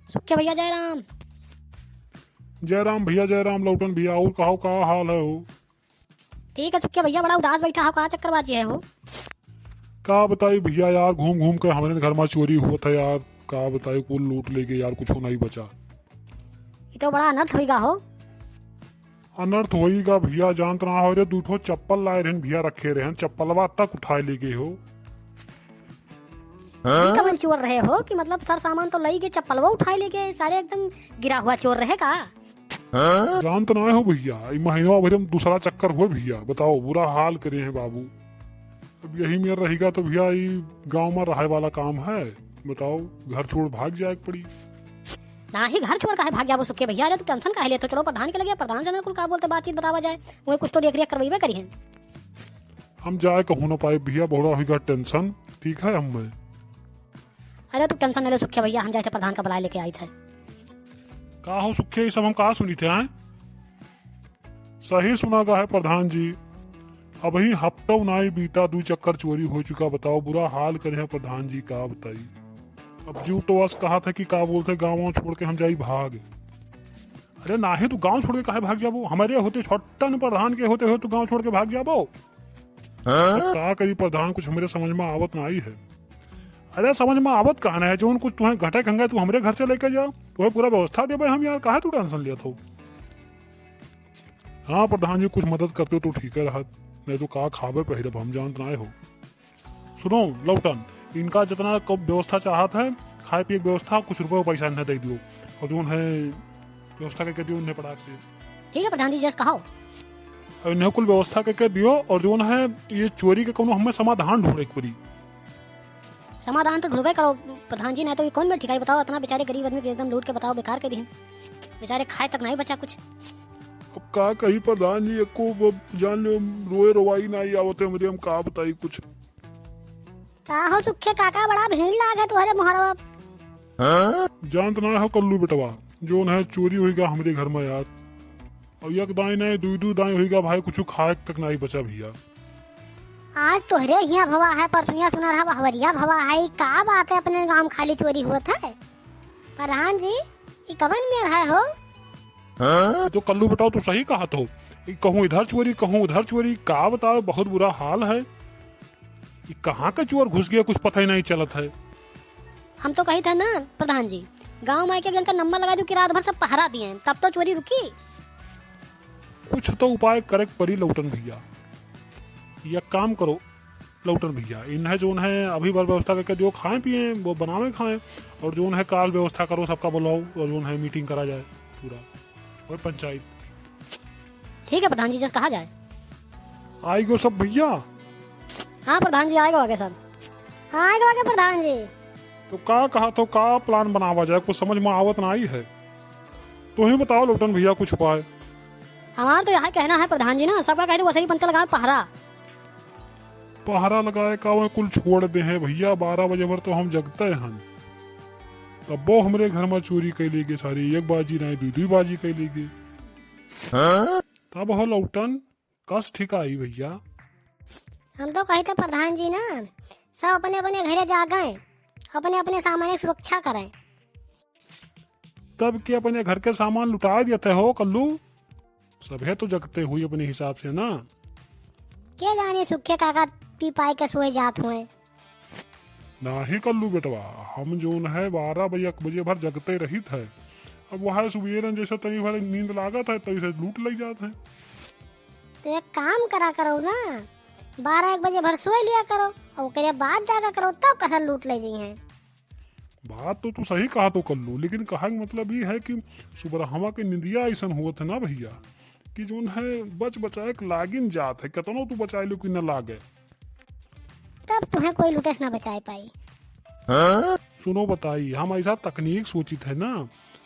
सुखे भैया जय राम। जय राम भैया, जय राम लौटन भैया। और कहो का हाल है हो? ठीक है सुखे भैया, बड़ा उदास बैठा हो, कहाँ चक्करबाजी है हो? का बताई भैया यार, घूम घूम के हमारे घर में चोरी हुआ था यार। का बताई, कुल लूट ले गए यार, कुछ नहीं बचा। ये तो बड़ा अनर्थ होगा हो। अनर्थ होईगा भैया, जानत ना हो रे। दूठो चप्पल लाए रहन भैया, रखे रहन, चप्पलवा तक उठाए ले गए हो। कवन चोर रहे हो कि मतलब सर सामान तो लई गए, चप्पलवा उठाए ले गए, सारे एकदम गिरा हुआ चोर रहे का? जानत ना हो भैया, महीनवा भर में दूसरा चक्कर हुआ भैया। बताओ, बुरा हाल करे हैं बाबू। अब यही में रहेगा तो भैया ये गांव में रहे वाला काम है। बताओ, घर छोड़ भाग जाए पड़ी। ना ही घर छोड़ काहे भाग जाबो सुखे भैया? अरे तू टेंशन काहे लेते? चलो प्रधान के लगे, प्रधान से कुल का बोलते बातचीत बतावा जाए, वो कुछ तो देख रेख करवाइबे करी है। हम जाए कहूँ ना पाए भैया, बड़ा होगा टेंशन। ठीक है हम में। अरे तू टेंशन न ले सुखे भैया, हम जाए थे प्रधान का बुलाए लेके आई थे। का हो सुखे, ये सब हम कहा सुनी थे हैं? सही सुना गा है प्रधान जी। अभी हफ्ता नहीं बीता, 2 चक्कर चोरी हो चुका। बताओ, बुरा हाल करे हैं प्रधान जी, का बताई। अब जू तो बस कहा था कि का बोलते गाँव छोड़ के हम जाई भाग। अरे ना ही तू गाँव छोड़ के काहे भाग जाबो? हमारे होते छोटा न प्रधान के होते हो तू गाँव छोड़ के भाग जाबो? का करी प्रधान, कुछ हमारे समझ में आवत ना आई है। अरे समझ में आवत कहना है, जो कुछ तुम्हें घटे खंगे तू हमारे घर से लेके जाओ, तुम्हें पूरा व्यवस्था दे हम यार। काहे तू टेंशन लिया था? हाँ प्रधान जी, कुछ मदद करते हो तो ठीक है रहा, नहीं तो का खावे पहले हम जानते ना हो। सुनो लौटन, इनका जितना व्यवस्था चाहत है, खाए पिए व्यवस्था, कुछ रुपये पैसा इन्हें दे दियो, और जो है व्यवस्था करके दियो इन्हें पटाख से। ठीक है प्रधान जी, जैसे कहो। और इन्हें कुल व्यवस्था करके दियो, और जो है ये चोरी के कोनो हमें समाधान ढूंढे एक बारी। समाधान तो ढूंढे करो प्रधान जी, नहीं तो ये कौन बैठी है बताओ? इतना बेचारे गरीब आदमी के एकदम लूट के बताओ बेकार कर दी, बेचारे खाए तक नहीं बचा कुछ। अब का कही प्रधान जी, एको जान लो रोए रोवाई नहीं आवते मुझे, हम का बताई कुछ। का हो सुखे काका, बड़ा भीड़ लागे तुम्हारे मुहरवा। जानत ना हो कल्लू बेटवा, जो है चोरी होगा हमारे घर में यार। अब एक दाई नहीं, दू दाई होगा भाई, कुछ खाए तक नहीं बचा भैया। आज तोहरे यहाँ भवा है, परसों सुना रहा हवरिया भवा है, का बात है अपने गांव में खाली चोरी हुआ था? प्रधान जी ये कवन में रहा हो? तो कल्लू बेटाओ, तो सही कहा तो, कहूँ इधर चोरी कहूँ उधर चोरी, का बताओ, बहुत बुरा हाल है। ये कहाँ का चोर घुस गया, कुछ पता ही नहीं चलत है। हम तो कही था ना प्रधान जी, गांव में आके का नंबर लगा दो कि रात भर सब पहरा दिए, तब तो चोरी रुकी। कुछ तो उपाय करे पड़ी लौटन भैया। या काम करो लौटन भैया, इन्हें जो है अभी बार व्यवस्था करके जो खाएं पिए वो बनावे खाएं, और जो है काल व्यवस्था करो, सबका बुलाओ, और जो है मीटिंग करा जाए पूरा, और पंचायत। ठीक है प्रधान जी, जैसे कहा जाए। आएगो सब भैया? हाँ प्रधान जी आएगा आगे सब। हाँ आएगा आगे प्रधान जी। तो का कहा तो का प्लान बनावा जाए, कुछ समझ में आवत ना आई है। तो ही बताओ लौटन भैया कुछ उपाय। हमारा तो यहाँ कहना है प्रधान जी ना, सबका कह दो वैसे ही बनते लगा पहरा। पहरा लगाए का वह कुल छोड़ दे हैं भैया, 12 बजे भर तो हम जगते हैं। तब वो हमारे घर में चोरी कर लेगे सारी, एक बाजी नहीं दू बाजी कर लेगे। तब हो लौटन कस ठीक आई भैया। हम तो कहे थे प्रधान जी ना, सब अपने अपने घरे जा गए, अपने अपने सामान की सुरक्षा करें। तब के अपने घर के सामान लुटा देते हो कल्लू? सभे तो जगते हुई अपने हिसाब से ना। क्या जाने सुखे काका पी पाई के सोए जात हुए। ना ही कल्लू बेटवा, हम जो है 12 बजे भर जगते रही थे। अब वह सुबेरन जैसे तनी भर नींद लागत है, तैसे लूट ले जाते हैं। तो एक काम करा करो ना, 12-1 बजे भर सोए लिया करो, और ओकरे बाद जागा करो, तब कसर लूट ले जी हैं। बात तो तू सही कहा तो कल्लू, लेकिन कहा मतलब ये है कि सुबह हवा के निंदिया ऐसा हुआ था ना भैया, कि जो है बच बचाए लागिन जात है, कतनो तू बचाए लो कि न लागे। तब तुम्हें कोई लुटेस ना बचाए पाई। सुनो बताई, हम ऐसा तकनीक सोची थे ना,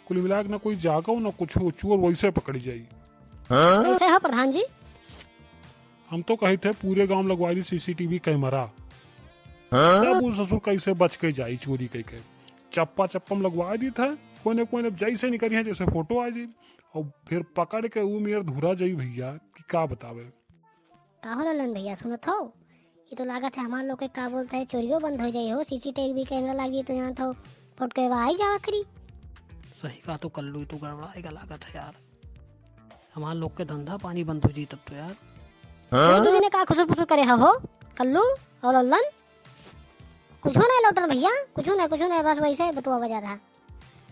कुल मिला ना कोई जागो ना कुछ हो, चोर वैसे पकड़ी जाई। कैसे हो प्रधान जी? हम तो कहे थे पूरे गांव लगवा दी CCTV कैमरा, तब वो ससुर कैसे बच के जाई चोरी के। चप्पा चप्पम लगवा दी था, कोई न जैसे निकली है जैसे फोटो आ जाई, और फिर पकड़ के वो मेरे धुरा जाई भैया, कि का बतावे। का हो ललन भैया, सुनो थो, ये तो लागत है हमारे लोग के का बोलते हैं चोरियो बंद हो जाई हो, CCTV कैमरा लगी तो यहाँ तो फोटो आई जावा करी। सही कहा तो कल्लू तो गड़बड़ाएगा लागत है यार। हमारे लोग के धंधा पानी बंद हो जी तब तो यार। तुझे ने का खुसर पुसर करे हो कल्लू और लल्लन? कुछ नहीं लौटन भैया, कुछ नहीं, बस वैसे ही बतवा बजा रहा।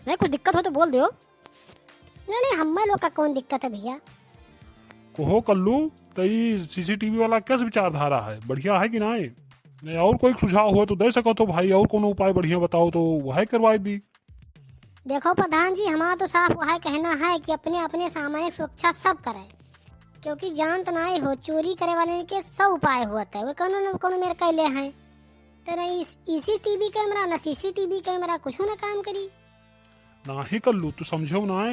नहीं कुछ दिक्कत हो तो बोल दियो। नहीं हम लोग का कौन दिक्कत है भैया? कहो कल्लू, तई सीसीटीवी वाला कैसे विचारधारा है, बढ़िया है कि नहीं और कोई सुझाव हो तो दे सको तो भाई, और कोनो उपाय बढ़िया बताओ तो वह करवाई दी। देखो प्रधान जी, हमारा तो साफ वह कहना है कि अपने अपने सामाजिक सुरक्षा सब करे, क्योंकि जान तो नहीं हो चोरी करे वाले के 100 उपाय होता है, वो कोनो न कोनो मेरे कैले हैं। तो नहीं सीसीटीवी कैमरा ना सीसीटीवी कैमरा कुछ ना काम करी। ना ही कल्लू तू समझो ना,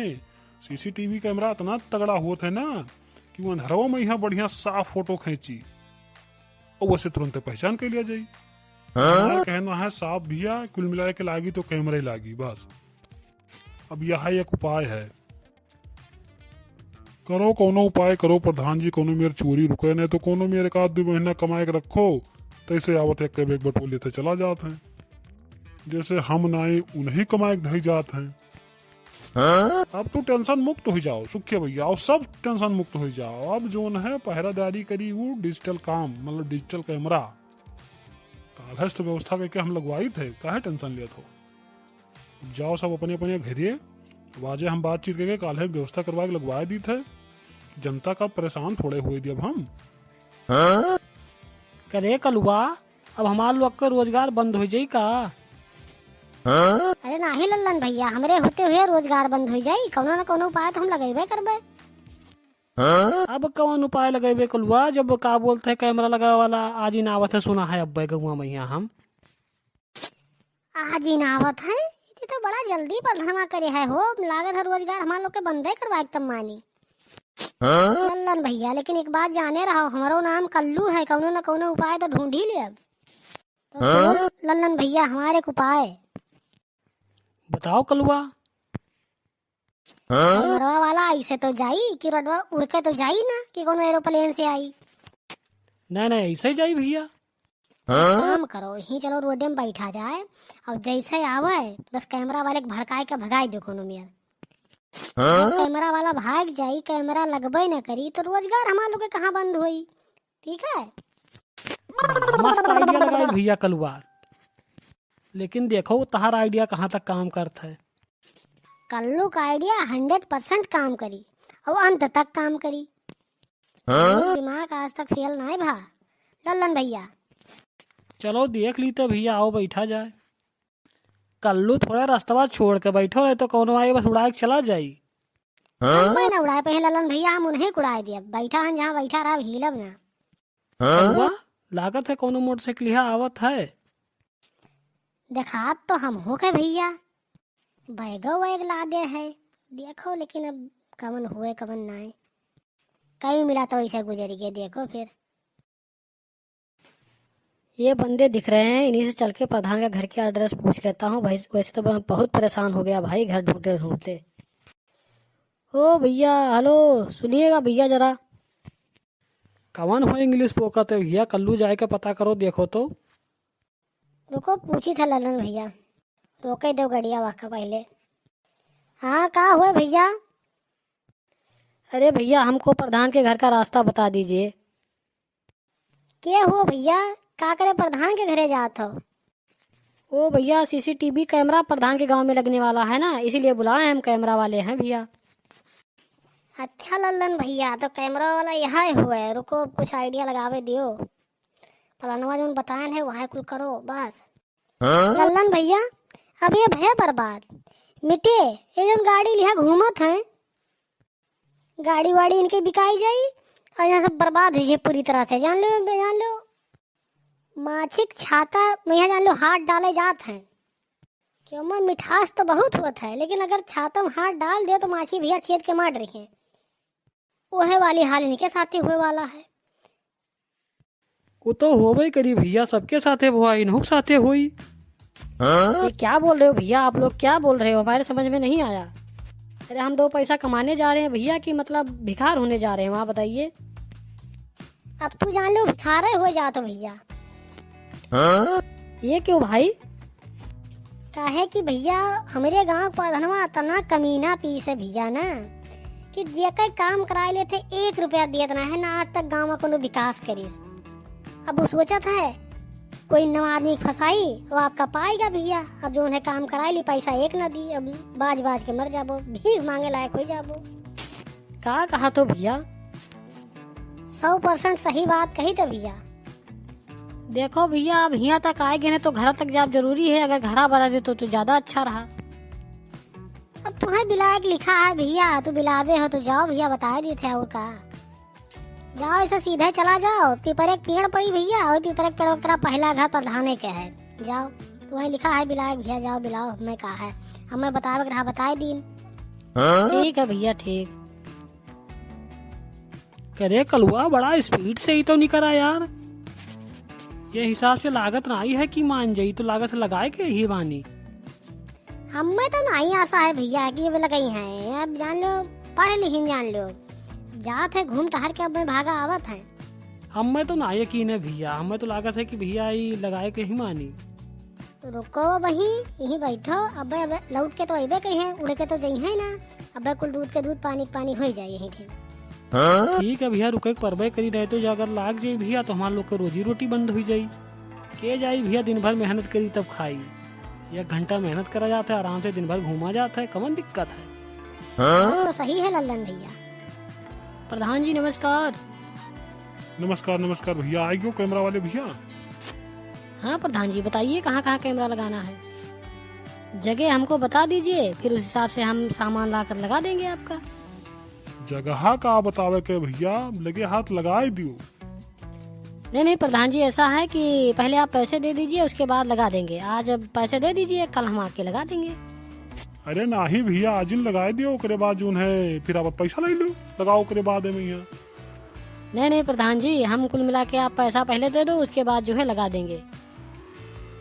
सीसीटीवी कैमरा इतना तगड़ा होता है ना कि वो अंधरवा में यहाँ बढ़िया साफ फोटो खींची और वैसे तुरंत पहचान कर लिया जाये। कहना है साफ भैया, कुल मिला के लागी तो कैमरा ही लागी बस। अब यह एक उपाय है, करो कोनो उपाय करो प्रधान जी, कोनो मेरे चोरी रुके नहीं तो कोनो मेरे 1-2 महीना कमाए के रखो, तैसे आवत एक बैग बटो लेते चला जाते हैं, जैसे हम नाई उन्हीं कमाए के धई जाते हैं। अब तो टेंशन मुक्त हो जाओ सुखिया भैया, और सब टेंशन मुक्त हो जाओ। अब जो है पहरादारी करी वो डिजिटल काम, मतलब डिजिटल कैमरा काल तो व्यवस्था करके हम लगवाई थे, काहे टेंशन लिया था। जाओ सब अपने अपने घरे, वाजे हम बातचीत करके काल व्यवस्था करवा के लगवा दी थे। जनता का परेशान थोड़े हुए दी अब हम। करे कलुआ, अब हमारे लोग का रोजगार बंद हो जाये का? अरे नाही लल्लन भैया, हमरे होते हुए रोजगार बंद हो जाये, कोनो न कोनो उपाय तो हम लगेबे करबे। अब कौन उपाय लगेबे कलुआ, जब का बोलते है कैमरा लगा वाला आज ही नावत है, सुना है अब गौवा मैया हम आज ही नावत है, ये तो बड़ा जल्दी प्रधानमा करे है हो, लागत है रोजगार हमारे लोग के बंदे करवा एकदम मानी। लल्लन भैया लेकिन एक बात जाने रहो, हमारो नाम कल्लू है, कोनो न कोनो उपाय तो ढूंढ ही ले। अब तो लल्लन भैया हमारे एक उपाय बताओ कलुआ। मरवा वाला ऐसे तो जाई कि रडवा उड़ के तो जाई ना कि कोनो एरोप्लेन से आई। नहीं ऐसे ही जाई भैया। काम करो ही, चलो रोड में बैठा जाए और जैसे आवे बस कैमरा वाले के भड़काए के भगाई दो कोनो मेयर। कैमरा वाला भाग जाई, कैमरा लगबे न करी तो रोजगार हमारे लोग के कहाँ बंद हुई। ठीक है, मस्त आइडिया लगाई भैया कलुआ, लेकिन देखो तहार आइडिया कहाँ तक काम करता है। कल्लू का आइडिया 100% काम करी और अंत तक काम करी। दिमाग आज तक फेल नहीं भा लल्लन भैया। चलो देख ली तो भैया, आओ बैठा जाए। कल्लू थोड़ा रास्ता छोड़ के बैठो है तो कौन आए बस उड़ा के चला जाई। मैं ना उड़ाए पहले लल्लन भैया, हम उन्हें उड़ाए दिया, बैठा हन जहाँ बैठा रहा हिलब ना। कलुआ लागत है कोनो मोटरसाइकिल आवत है। देखा तो हम हो के भैया बैगो वैग ला दे है, देखो लेकिन अब कवन हुए कवन ना है, कहीं मिला तो ऐसे गुजर गए। देखो फिर ये बंदे दिख रहे हैं, इन्हीं से चल के प्रधान का घर के एड्रेस पूछ लेता हूँ भाई। वैसे तो मैं बहुत परेशान हो गया भाई घर ढूंढते ढूंढते। ओ भैया, हेलो सुनिएगा भैया जरा। कौन हो इंग्लिश पोकत है भैया, कल्लू जाए के पता करो देखो तो। रुको पूछी था ललन भैया, रोके दो गड़िया वाका पहले। हाँ का हुआ भैया? अरे भैया हमको प्रधान के घर का रास्ता बता दीजिए। क्या हुआ भैया, का करे प्रधान के घरे जात हो? ओ भैया सीसीटीवी कैमरा प्रधान के गांव में लगने वाला है ना, इसीलिए बुलाए हम कैमरा वाले हैं भैया। अच्छा लल्लन भैया, तो कैमरा वाला यहाँ हुआ है, रुको कुछ आइडिया लगावे दियो, फलानवा जो बताए है वहाँ कुल करो बस। लल्लन भैया अब ये भय बर्बाद मिटे, ये जो गाड़ी लिया घूमत है, गाड़ी वाड़ी इनके बिकाई जाई और यहाँ सब बर्बाद है पूरी तरह से। जान लो माछिक छाता में यहाँ जान लो हाथ डाले जात हैं, क्यों में मिठास तो बहुत होता है, लेकिन अगर छाता में हाथ डाल दे तो माछी भैया छेद के मार रही है। वह वाली हाल इनके साथ ही हुए वाला है। वो तो होवे करी भैया, सबके साथे हुआ, इन्हों के साथे हुई। ये क्या बोल रहे हो भैया, आप लोग क्या बोल रहे हो, हमारे समझ में नहीं आया। अरे हम 2 पैसा कमाने जा रहे हैं भैया कि मतलब भिखार होने जा रहे हैं, वहाँ बताइए। अब तू जान लो भिखारे हो जा तो भैया। ये क्यों भाई? काहे कि भैया हमारे गांव प्रधानवा इतना कमीना पीस है भैया ना कि जेकर काम कराए लेते 1 रुपया दियत ना है ना आज तक गांव में कोनो विकास करीस। अब वो सोचा था कोई नवा आदमी फंसाई वो आपका पाएगा भैया। अब जो उन्हें काम कराए ली पैसा एक ना दी, अब बाज बाज के मर जाबो, भीख मांगे लायक हो जाबो। का कहा तो भैया? 100% सही बात कही तो भैया। देखो भैया, अब यहाँ तक आए गए तो घर तक जाब जरूरी है। अगर घरा बना दे तो ज्यादा अच्छा रहा। अब तुम्हें विलायक लिखा है भैया, तू बिलावे हो तो जाओ भैया, बता दिए थे और का। जाओ ऐसे सीधे चला जाओ, पीपर एक पेड़ पड़ी भैया, और पीपर एक पेड़ तेरा पहला घर प्रधान के है। जाओ, तुम्हें लिखा है बिलायक भैया, जाओ बिलाओ। हमें कहा है, हमें बतावे रहा, बताए दिन। ठीक है भैया, ठीक। करे कलुआ बड़ा स्पीड से ही तो नहीं करा यार। ये हिसाब से लागत ना आई है कि मान जाई तो लागत लगाए के ही बानी। हमें तो नहीं आशा है भैया कि ये लगाई है। अब जान लो, पढ़े लिखे जान लो, जात है घूम टहर के अब में भागा आवत है। हमें तो ना यकीन है भैया, हमें तो लागत है कि भैया ही लगाए के ही मानी। रुको वही यही बैठो, अब लौट के तो अबे कहीं है, उड़ के तो जाई है ना। अब कुल दूध के दूध पानी पानी हो जाए यही थे। ठीक है भैया, रुके परबे करी रहे तो अगर लाग जाये भैया तो हमारे लोग के रोजी रोटी बंद हो जाये। के जाई भैया, दिन भर मेहनत करी तब खाई। 1 घंटा मेहनत करा जाता है, आराम से दिन भर घूमा जाता है, कौन दिक्कत है। तो सही है लल्लन भैया। प्रधान जी नमस्कार। नमस्कार नमस्कार भैया। आई क्यों कैमरा वाले भैया? हाँ प्रधान जी, बताइए कहाँ कहाँ कैमरा लगाना है। जगह हमको बता दीजिए, फिर उस हिसाब से हम सामान ला कर लगा देंगे आपका। जगह का बतावे के भैया, लगे हाथ लगाए दियो। नहीं प्रधान जी, ऐसा है कि पहले आप पैसे दे दीजिए, उसके बाद लगा देंगे। आज अब पैसे दे दीजिए, कल हम आके लगा देंगे। अरे नाही भैया, आज इन लगाए दियो, ओकरे बाद जो है फिर आप पैसा ले लो, लगाओ ओकरे बाद में भैया। नहीं प्रधान जी, हम कुल मिला के आप पैसा पहले दे दो, उसके बाद जो है लगा देंगे।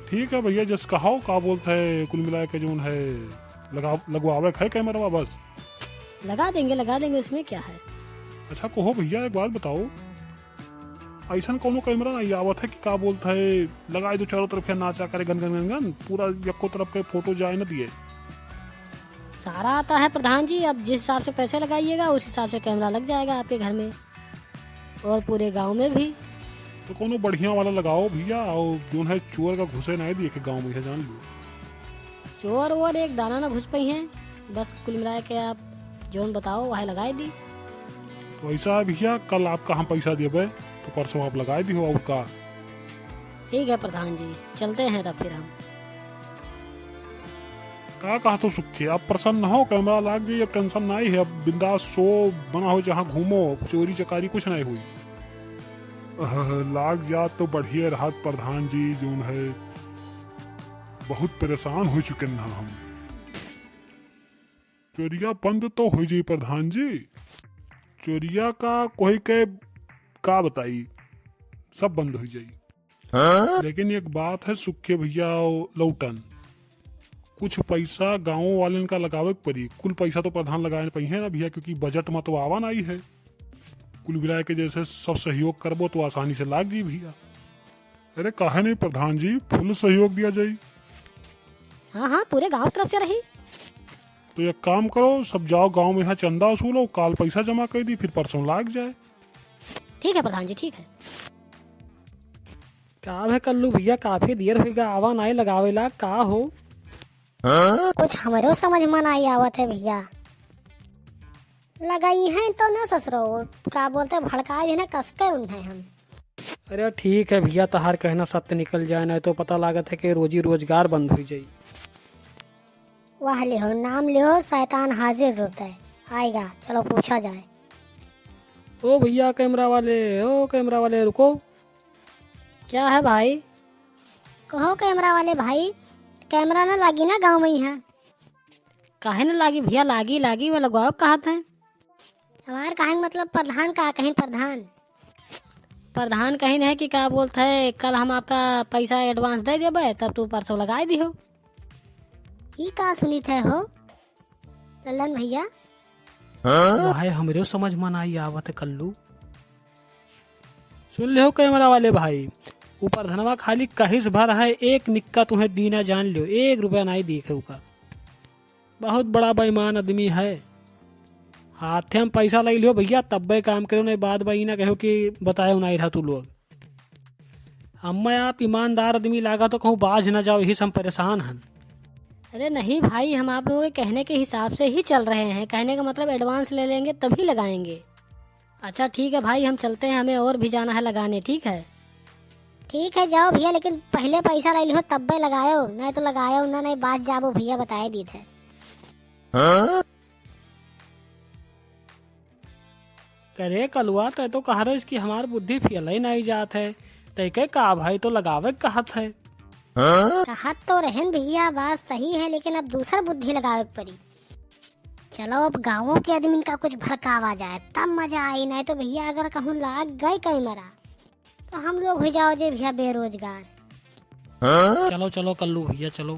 ठीक है भैया, जस कहो का बोलते है, कुल मिला के जो है लगवावे है कैमरा बस। लगा देंगे, उसमें क्या है। अच्छा कहो भैया, एक बात बताओ, ऐसा कोनो कैमरा नहीं आवत है कि का बोलता है लगाए दो चारों तरफ नाचा करे गन गन गन गन, पूरा यक्को तरफ के फोटो जाए न दिए। सारा आता है प्रधान जी, अब जिस हिसाब से पैसे लगाइएगा उस हिसाब से कैमरा लग जाएगा आपके घर में और पूरे गांव में भी। तो कोनो बढ़िया वाला लगाओ भैया, और जो है चोर का घुसे नहीं दिए के गाँव में, जान लो। चोर वोर एक दाना ना घुस पाई है, बस कुल मिला के आप जो बताओ वह लगाए दी। तो ऐसा है भैया, कल आपका हम पैसा देवे तो परसों आप लगाए दी हो और का। ठीक है प्रधान जी, चलते हैं तब फिर हम। का कहा तो सुखे, आप प्रसन्न हो, कैमरा लाग जाइए, अब टेंशन नहीं है, अब बिंदास सो बना हो, जहाँ घूमो, चोरी चकारी कुछ नहीं हुई। लाग जा तो बढ़िया राहत प्रधान जी, जो है बहुत परेशान हो चुके ना हम। चोरिया बंद तो हो जाई प्रधान जी, चोरिया का कोई के का बताई, सब बंद हो जाई। लेकिन एक बात है सुखे भैया, लौटन कुछ पैसा गाँव वाले का लगावे के पड़ी। कुल पैसा तो प्रधान लगाए पही है ना भैया, क्योंकि बजट में तो आवा नहीं है। कुल मिला के जैसे सब सहयोग करबो तो आसानी से लाग जी भैया। अरे काहे नहीं प्रधान जी, फुल सहयोग दिया जाये। हाँ पूरे गांव तरफ से रही। तो एक काम करो, सब जाओ गांव में, यहाँ चंदा वसूलो, काल पैसा जमा कर दी, फिर परसों लाग जाए। ठीक है प्रधान जी, ठीक है। का है कल्लू भैया, काफी देर हो गया, आवा नहीं लगावेला, का हो। कुछ हमारो समझ में नहीं आवत है भैया। लगाई है तो ना ससुरो, का बोलते भड़काए ना कस कर उन्हें हम। अरे ठीक है भैया, तहार कहना सत्य निकल जाए, नहीं तो पता लागत है कि रोजी रोजगार बंद हो जाये। वाह लिहो, नाम लिहो, शैतान हाजिर होता है, आएगा, चलो पूछा जाए। ओ भैया कैमरा वाले रुको। क्या है भाई? कहो कैमरा वाले भाई, कैमरा ना लगी ना गाँव में यहाँ। काहे न लागी भैया? लागी वो लगवाओ कहा था। हमारे कहे मतलब प्रधान का कहीं प्रधान कहीं है कि क्या बोलते है, कल हम आपका पैसा एडवांस दे देबे, तब तू परसों लगाए दी हो। ही का सुनी थे हो लल्लन भैया? भाई हमरे समझ में नहीं आवत कल्लू। सुन ले हो कैमरा वाले भाई, ऊपर धनवा खाली कहिस भर है, एक निक्का तुम्हें दीना जान लो, 1 रुपया नहीं देखे उका। बहुत बड़ा बेईमान आदमी है। हाथे में पैसा ले लियो भैया तब बे काम करो, नहीं बाद भाई ना कहो कि बताए नहीं रहा तू लोग। अम्मा आप ईमानदार आदमी लागा तो कहूँ बाज न जाओ, यही सब परेशान हैं। अरे नहीं भाई, हम आप लोगों के कहने के हिसाब से ही चल रहे हैं। कहने का मतलब एडवांस ले लेंगे तभी लगाएंगे। अच्छा ठीक है भाई, हम चलते हैं, हमें और भी जाना है लगाने। ठीक है ठीक है जाओ भैया, लेकिन पहले पैसा ले लियो तब बे लगायो, नहीं तो लगायो ना, नहीं बात जाबो भैया बताए दी थे। करे कलुआ तय तो कह रहे इसकी हमार बुद्धि फियल ही नहीं जात है, तय के का भाई तो लगावे कहत है। कहत तो रहन भैया, बात सही है, लेकिन अब दूसरा बुद्धि लगावे पड़ी। चलो अब गाँवों के आदमी का कुछ भड़कावा जाए तब मजा आई, नहीं तो भैया अगर कहूँ लाग गए कहीं मरा तो हम लोग हो जाओ जे भैया बेरोजगार। चलो चलो कल्लू भैया चलो।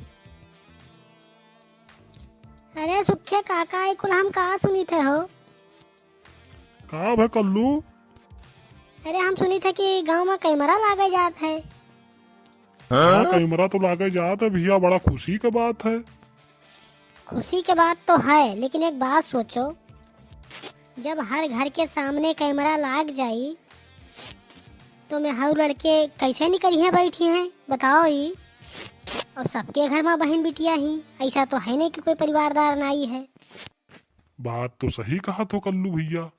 अरे सुखे काका ये कुल हम कहा सुनी थे हो? का भाई कल्लू? अरे हम सुनी थे कि गांव में कैमरा लागे जात है। हाँ कैमरा तो लागे जात है भैया, बड़ा खुशी की बात है। खुशी के बात तो है, लेकिन एक बात सोचो, जब हर घर के सामने कैमरा लाग जाई तो मैं हर लड़के कैसे निकली हैं बैठी हैं बताओ ही। और सबके घर में बहन बिटिया ही, ऐसा तो है नहीं कि कोई परिवारदार नहीं है। बात तो सही कहा तो कल्लू भैया।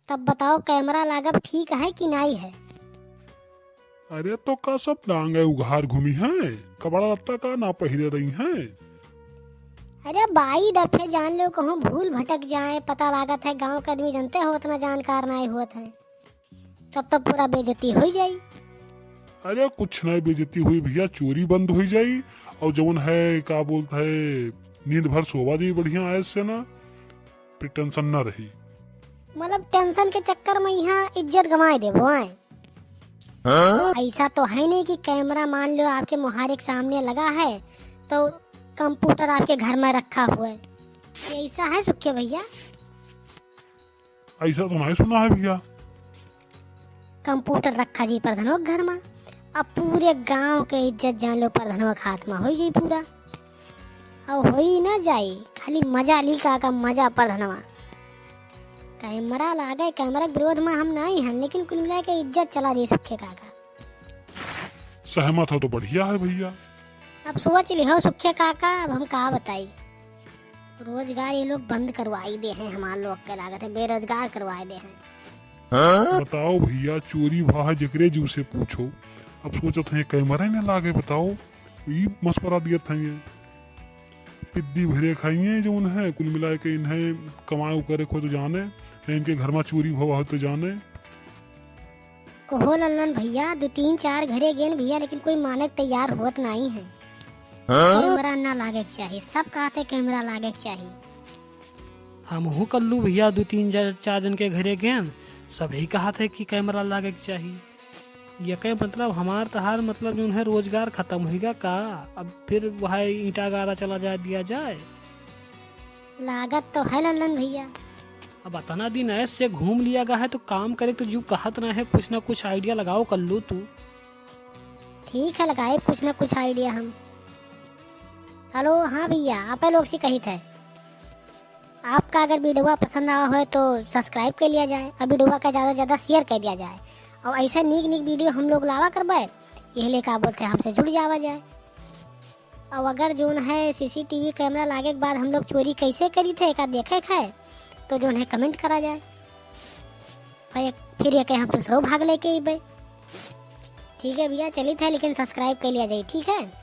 तब बताओ कैमरा लागब ठीक है कि नहीं है? अरे तो का सब डांगे उघार घूमी है, कपड़ा लत्ता का ना पहने रही हैं। अरे बाई दफे जान लो कहूँ भूल भटक जाए, पता लागत है गांव के आदमी जानते हो उतना जानकार नहीं होत है, तब तो पूरा बेइज्जती हो जाई। अरे कुछ नहीं बेइज्जती हुई भैया, चोरी बंद हो जाई और जवन है का बोलता है नींद भर सोवा जाई बढ़िया ऐसे से ना, फिर टेंशन ना रही। मतलब टेंशन के चक्कर में यहाँ इज्जत गंवाए देबो आए। ऐसा तो है नहीं कि कैमरा मान लो आपके मुहारे के सामने लगा है तो कंप्यूटर आपके घर में रखा हुआ है, ये ऐसा है सुखे भैया? ऐसा तो नहीं सुना है भैया। कंप्यूटर रखा जी प्रधानों के घर में, अब पूरे गांव के इज्जत जान लो प्रधानों के हाथ में हो जाई पूरा। अब हो ही ना जाई, खाली मजा ली का मजा प्रधानवा। कैमरा लागे, कैमरा के विरोध में हम नहीं हैं, लेकिन कुल मिला के इज्जत चला रही सुखे काका। सहमत हो तो बढ़िया है भैया। अब सोच लिहो सुखे काका, अब हम कहा बताई। रोजगार ये लोग बंद करवाई दे हैं, हमारे लोग के लागत है बेरोजगार करवाए दे हैं। बताओ भैया चोरी भा है जकरे जू से पूछो, अब सोचत है कैमरा ने लागे बताओ, ये मशवरा दिया था ये पिद्दी भरे खाइए जो उन्हें कुल मिला के इन्हें कमाए करे खो तो जाने, इनके घर में चोरी भवा हो तो जाने। कहो लल्लन भैया 2-3-4 घरे गेन भैया, लेकिन कोई माने तैयार होत नहीं है। कैमरा ना लागे के चाहिए, सब कहते कैमरा लागे के चाहिए। हम हूँ कल्लू भैया 2-3-4 जन के घरे गए, सभी कहा थे कि कैमरा लागे के चाहिए। ये कहे मतलब हमार तहार मतलब जो है रोजगार खत्म होगा का, अब फिर वह ईटा गारा चला जाए दिया जाए। लागत तो है लल्लन भैया। अब अतना दिन ऐसे घूम लिया गया है तो काम करे तो जू कहत ना है, कुछ ना कुछ आइडिया लगाओ कल्लू तू। ठीक है लगाए कुछ ना कुछ आइडिया हम। हेलो हाँ भैया, आप लोग से कही थे आपका अगर वीडियो पसंद आया हो तो सब्सक्राइब कर लिया जाए और वीडियो का ज़्यादा से ज़्यादा शेयर कर दिया जाए, और ऐसा नीक नीक वीडियो हम लोग लावा करवाए, यही लेकर बोलते हैं हमसे जुड़ जावा जाए। और अगर जो है सीसीटीवी कैमरा लागे के बाद हम लोग चोरी कैसे करी थे एक देखे खाए तो जो है कमेंट करा जाए, फिर ये कहीं हम दूसरों भाग लेके ही भाई। ठीक है भैया चलिए थे, लेकिन सब्सक्राइब कर लिया जाए। ठीक है।